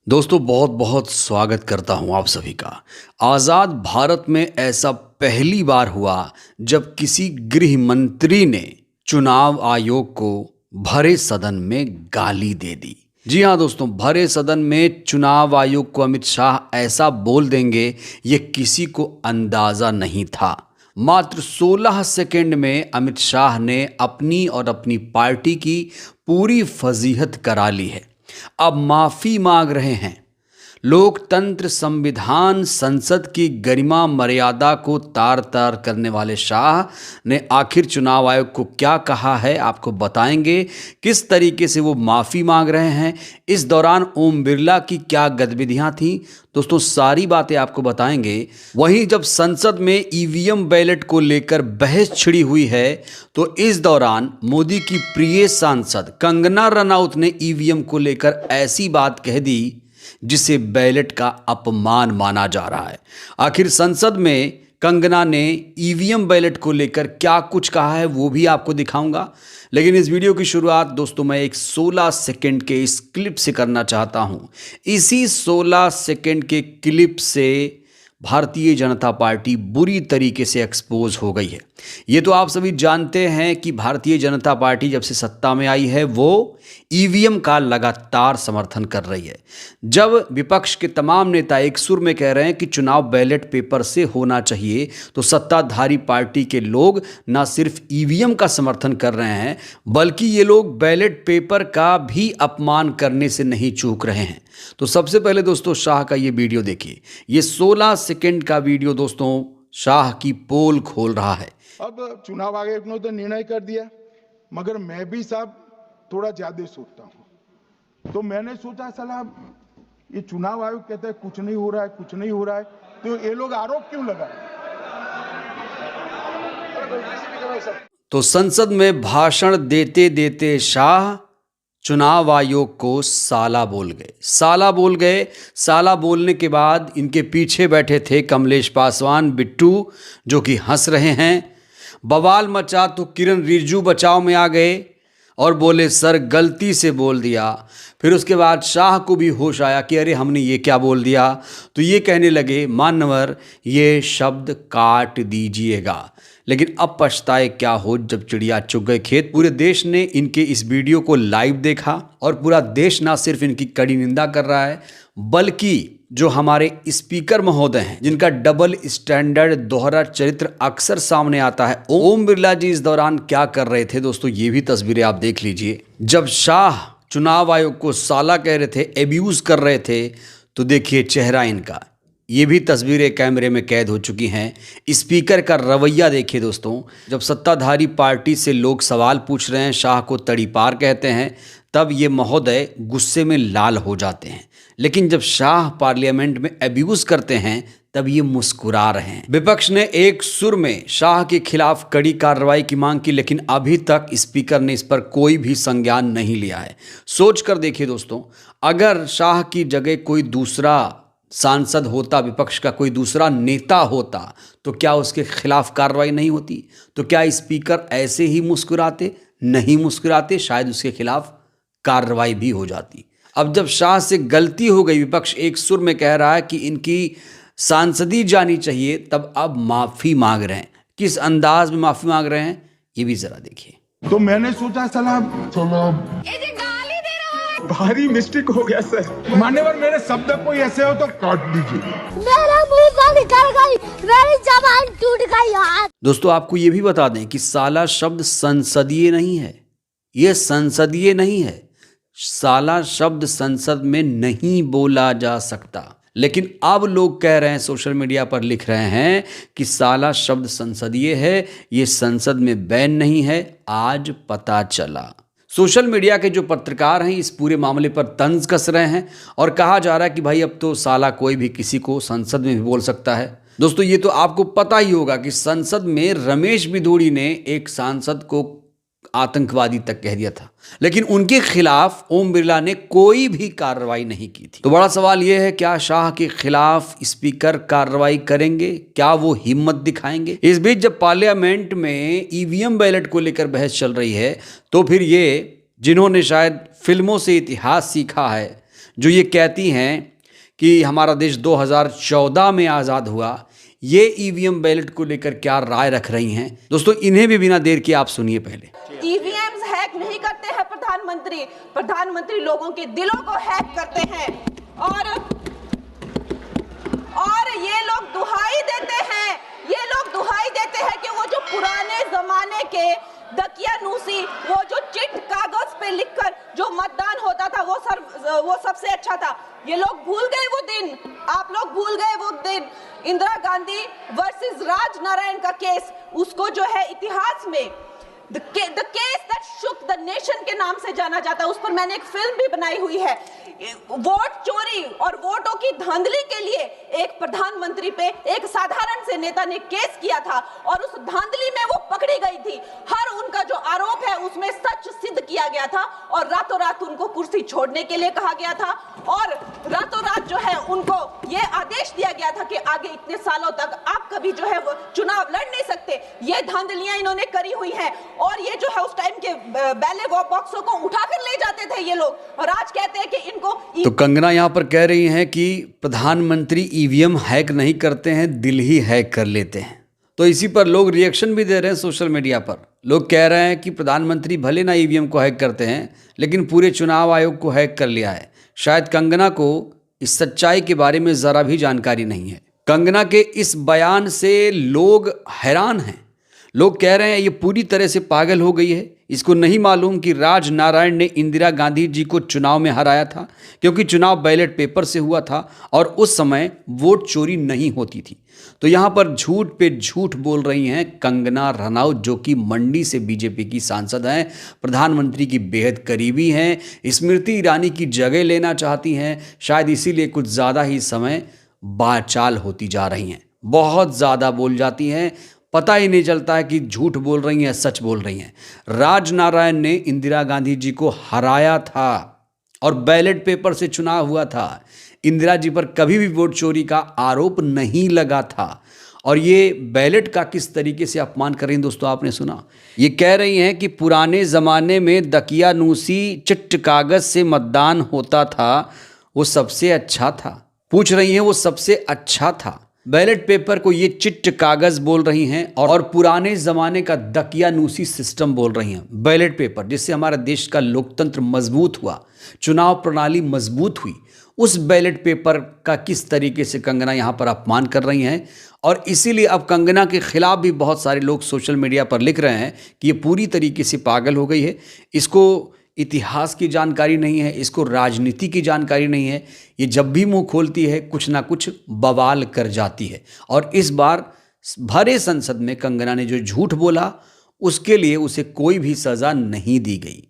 दोस्तों बहुत बहुत स्वागत करता हूं आप सभी का। आज़ाद भारत में ऐसा पहली बार हुआ जब किसी गृह मंत्री ने चुनाव आयोग को भरे सदन में गाली दे दी। जी हां दोस्तों, भरे सदन में चुनाव आयोग को अमित शाह ऐसा बोल देंगे ये किसी को अंदाजा नहीं था। मात्र 16 सेकंड में अमित शाह ने अपनी और अपनी पार्टी की पूरी फजीहत करा ली है। अब माफी मांग रहे हैं। लोकतंत्र, संविधान, संसद की गरिमा मर्यादा को तार तार करने वाले शाह ने आखिर चुनाव आयोग को क्या कहा है आपको बताएंगे। किस तरीके से वो माफी मांग रहे हैं, इस दौरान ओम बिरला की क्या गतिविधियां थी, दोस्तों सारी बातें आपको बताएंगे। वहीं जब संसद में ईवीएम बैलेट को लेकर बहस छिड़ी हुई है तो इस दौरान मोदी की प्रिय सांसद कंगना रनौत ने ईवीएम को लेकर ऐसी बात कह दी जिसे बैलेट का अपमान माना जा रहा है। आखिर संसद में कंगना ने ईवीएम बैलेट को लेकर क्या कुछ कहा है वो भी आपको दिखाऊंगा। लेकिन इस वीडियो की शुरुआत दोस्तों मैं एक 16 सेकंड के इस क्लिप से करना चाहता हूं। इसी 16 सेकंड के क्लिप से भारतीय जनता पार्टी बुरी तरीके से एक्सपोज हो गई है। ये तो आप सभी जानते हैं कि भारतीय जनता पार्टी जब से सत्ता में आई है वो ईवीएम का लगातार समर्थन कर रही है। जब विपक्ष के तमाम नेता एक सुर में कह रहे हैं कि चुनाव बैलेट पेपर से होना चाहिए, तो सत्ताधारी पार्टी के लोग न सिर्फ ईवीएम का समर्थन कर रहे हैं बल्कि ये लोग बैलेट पेपर का भी अपमान करने से नहीं चूक रहे हैं। तो सबसे पहले दोस्तों शाह का ये वीडियो देखिए। ये 16 सेकंड का वीडियो दोस्तों शाह की पोल खोल रहा है। अब चुनाव आयोग ने तो निर्णय कर दिया, मगर मैं भी साहब थोड़ा ज्यादा सोचता हूं। तो मैंने सोचा साला ये चुनाव आयोग कहता है कुछ नहीं हो रहा है, कुछ नहीं हो रहा है, तो ये लोग आरोप क्यों लगाए। तो संसद में भाषण देते देते शाह चुनाव आयोग को साला बोल गए। साला बोल गए। साला बोलने के बाद इनके पीछे बैठे थे कमलेश पासवान, बिट्टू, जो कि हंस रहे हैं। बवाल मचा तो किरण रिजिजू बचाव में आ गए और बोले सर गलती से बोल दिया। फिर उसके बाद शाह को भी होश आया कि अरे हमने ये क्या बोल दिया, तो ये कहने लगे मान्यवर ये शब्द काट दीजिएगा। लेकिन अब पछताए क्या हो जब चिड़िया चुग गए खेत। पूरे देश ने इनके इस वीडियो को लाइव देखा और पूरा देश ना सिर्फ इनकी कड़ी निंदा कर रहा है बल्कि जो हमारे स्पीकर महोदय हैं जिनका डबल स्टैंडर्ड, दोहरा चरित्र अक्सर सामने आता है, ओम बिरला जी इस दौरान क्या कर रहे थे दोस्तों ये भी तस्वीरें आप देख लीजिए। जब शाह चुनाव आयोग को साला कह रहे थे, एब्यूज कर रहे थे, तो देखिए चेहरा इनका, ये भी तस्वीरें कैमरे में कैद हो चुकी हैं। स्पीकर का रवैया देखिए दोस्तों। जब सत्ताधारी पार्टी से लोग सवाल पूछ रहे हैं, शाह को तड़ीपार कहते हैं, तब ये महोदय गुस्से में लाल हो जाते हैं। लेकिन जब शाह पार्लियामेंट में अब्यूज करते हैं तब ये मुस्कुरा रहे हैं। विपक्ष ने एक सुर में शाह के खिलाफ कड़ी कार्रवाई की मांग की, लेकिन अभी तक स्पीकर ने इस पर कोई भी संज्ञान नहीं लिया है। सोच कर देखिए दोस्तों, अगर शाह की जगह कोई दूसरा सांसद होता, विपक्ष का कोई दूसरा नेता होता, तो क्या उसके खिलाफ कार्रवाई नहीं होती? तो क्या स्पीकर ऐसे ही मुस्कुराते? नहीं मुस्कुराते, शायद उसके खिलाफ कार्रवाई भी हो जाती। अब जब शाह से गलती हो गई, विपक्ष एक सुर में कह रहा है कि इनकी सांसदी जानी चाहिए, तब अब माफी मांग रहे हैं। किस अंदाज में माफी मांग रहे हैं ये भी जरा देखिए। तो मैंने सोचा साला भारी मिस्टेक हो गया सर, मान्यवर मेरे शब्द कोई ऐसे हो तो काट दीजिए। मेरा मुंह का निकल गई, मेरी जबान टूट गई यार। दोस्तों आपको ये भी बता दें कि साला शब्द संसदीय नहीं है, ये संसदीय नहीं है। साला शब्द संसद में नहीं बोला जा सकता, लेकिन अब लोग कह रहे हैं, सोशल मीडिया पर लिख रहे हैं कि साला शब्द संसदीय है, ये संसद में बैन नहीं है। आज पता चला। सोशल मीडिया के जो पत्रकार हैं इस पूरे मामले पर तंज कस रहे हैं और कहा जा रहा है कि भाई अब तो साला कोई भी किसी को संसद में भी बोल सकता है। दोस्तों ये तो आपको पता ही होगा कि संसद में रमेश बिधूड़ी ने एक सांसद को आतंकवादी तक कह दिया था, लेकिन उनके खिलाफ ओम बिरला ने कोई भी कार्रवाई नहीं की थी। तो बड़ा सवाल यह है, क्या शाह के खिलाफ स्पीकर कार्रवाई करेंगे? क्या वो हिम्मत दिखाएंगे? इस बीच जब पार्लियामेंट में ईवीएम बैलेट को लेकर बहस चल रही है, तो फिर ये जिन्होंने शायद फिल्मों से इतिहास सीखा है, जो ये कहती हैं कि हमारा देश 2014 में आज़ाद हुआ, ये ईवीएम बैलेट को लेकर क्या राय रख रही हैं। दोस्तों इन्हें भी बिना देर के आप सुनिए पहले। ईवीएम्स हैक नहीं करते हैं प्रधानमंत्री, प्रधानमंत्री लोगों के दिलों को हैक करते हैं और ये लोग दुहाई देते हैं कि वो जो पुराने जमाने के दकियानूसी, वो जो चिट कागज पे लिखकर जो मतदान होता था वो सबसे अच्छा था। ये लोग भूल गए वो दिन, आप लोग भूल गए वो दिन। इंदिरा गांधी वर्सेस राज नारायण का केस, उसको जो है इतिहास में The case that shook the nation के नाम से जाना जाता है। उस पर मैंने एक फिल्म भी बनाई हुई है। वोट चोरी और वोटों की धांधली के लिए एक प्रधानमंत्री पे एक साधारण से नेता ने केस किया था और उस धांधली में वो पकड़ी गई थी। हर उनका जो आरोप है उसमें सच सिद्ध किया गया था और रातों रात उनको कुर्सी छोड़ने के लिए कहा गया था और रातों रात जो है उनको ये आदेश दिया गया था कि आगे इतने सालों तक आप कभी जो है वो चुनाव लड़ नहीं सकते। ये धांधलियां इन्होंने करी हुई हैं और ये जो है उस टाइम के बैलेट बॉक्सों को उठाकर ले जाते थे ये लोग और आज कहते हैं कि इनको। तो कंगना यहाँ पर कह रही हैं कि प्रधानमंत्री ईवीएम हैक नहीं करते हैं, दिल ही हैक कर लेते हैं। तो इसी पर लोग रिएक्शन भी दे रहे हैं सोशल मीडिया पर। लोग कह रहे हैं कि प्रधानमंत्री भले ना ईवीएम को हैक करते हैं, लेकिन पूरे चुनाव आयोग को हैक कर लिया है। शायद कंगना को इस सच्चाई के बारे में ज़रा भी जानकारी नहीं है। कंगना के इस बयान से लोग हैरान हैं। लोग कह रहे हैं ये पूरी तरह से पागल हो गई है। इसको नहीं मालूम कि राज नारायण ने इंदिरा गांधी जी को चुनाव में हराया था, क्योंकि चुनाव बैलेट पेपर से हुआ था और उस समय वोट चोरी नहीं होती थी। तो यहाँ पर झूठ पे झूठ बोल रही हैं कंगना रनौत, जो कि मंडी से बीजेपी की सांसद हैं, प्रधानमंत्री की बेहद करीबी हैं, स्मृति ईरानी की जगह लेना चाहती हैं। शायद इसीलिए कुछ ज़्यादा ही समय बाचाल होती जा रही हैं, बहुत ज़्यादा बोल जाती हैं, पता ही नहीं चलता है कि झूठ बोल रही हैं सच बोल रही हैं। राज नारायण ने इंदिरा गांधी जी को हराया था और बैलेट पेपर से चुनाव हुआ था। इंदिरा जी पर कभी भी वोट चोरी का आरोप नहीं लगा था। और ये बैलेट का किस तरीके से अपमान कर रही हैं दोस्तों, आपने सुना। ये कह रही हैं कि पुराने ज़माने में दकियानूसी चिट्ठ कागज़ से मतदान होता था, वो सबसे अच्छा था। पूछ रही हैं वो सबसे अच्छा था। बैलेट पेपर को ये चिट्ठ कागज बोल रही हैं और पुराने जमाने का दकियानूसी सिस्टम बोल रही हैं। बैलेट पेपर जिससे हमारे देश का लोकतंत्र मजबूत हुआ, चुनाव प्रणाली मजबूत हुई, उस बैलेट पेपर का किस तरीके से कंगना यहाँ पर अपमान कर रही हैं। और इसीलिए अब कंगना के खिलाफ भी बहुत सारे लोग सोशल मीडिया पर लिख रहे हैं कि ये पूरी तरीके से पागल हो गई है, इसको इतिहास की जानकारी नहीं है, इसको राजनीति की जानकारी नहीं है। ये जब भी मुंह खोलती है कुछ ना कुछ बवाल कर जाती है। और इस बार भरे संसद में कंगना ने जो झूठ बोला उसके लिए उसे कोई भी सज़ा नहीं दी गई।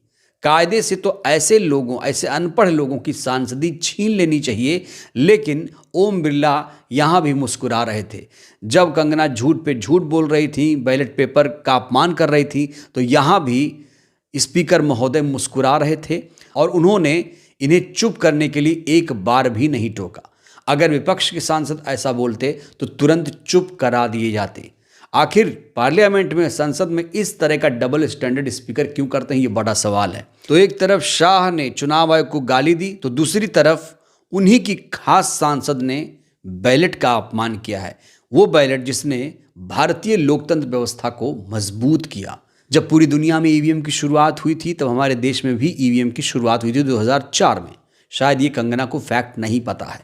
कायदे से तो ऐसे लोगों, ऐसे अनपढ़ लोगों की सांसदी छीन लेनी चाहिए, लेकिन ओम बिरला यहाँ भी मुस्कुरा रहे थे। जब कंगना झूठ पे झूठ बोल रही थी, बैलेट पेपर का अपमान कर रही थी, तो यहाँ भी स्पीकर महोदय मुस्कुरा रहे थे और उन्होंने इन्हें चुप करने के लिए एक बार भी नहीं टोका। अगर विपक्ष के सांसद ऐसा बोलते तो तुरंत चुप करा दिए जाते। आखिर पार्लियामेंट में, संसद में इस तरह का डबल स्टैंडर्ड स्पीकर क्यों करते हैं, ये बड़ा सवाल है। तो एक तरफ शाह ने चुनाव आयोग को गाली दी, तो दूसरी तरफ उन्हीं की खास सांसद ने बैलेट का अपमान किया है। वो बैलेट जिसने भारतीय लोकतंत्र व्यवस्था को मजबूत किया। जब पूरी दुनिया में ईवीएम की शुरुआत हुई थी, तब हमारे देश में भी ईवीएम की शुरुआत हुई थी 2004 में। शायद ये कंगना को फैक्ट नहीं पता है।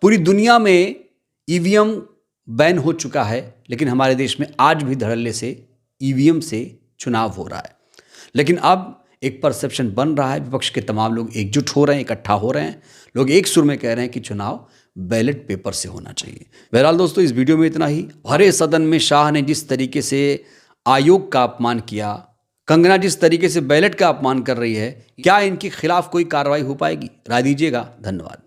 पूरी दुनिया में ईवीएम बैन हो चुका है, लेकिन हमारे देश में आज भी धड़ल्ले से ईवीएम से चुनाव हो रहा है। लेकिन अब एक परसेप्शन बन रहा है, विपक्ष के तमाम लोग एकजुट हो रहे हैं, इकट्ठा हो रहे हैं। लोग एक सुर में कह रहे हैं कि चुनाव बैलेट पेपर से होना चाहिए। बहरहाल दोस्तों, इस वीडियो में इतना ही। भरे सदन में शाह ने जिस तरीके से आयोग का अपमान किया, कंगना जिस तरीके से बैलेट का अपमान कर रही है, क्या इनके खिलाफ कोई कार्रवाई हो पाएगी? राय दीजिएगा। धन्यवाद।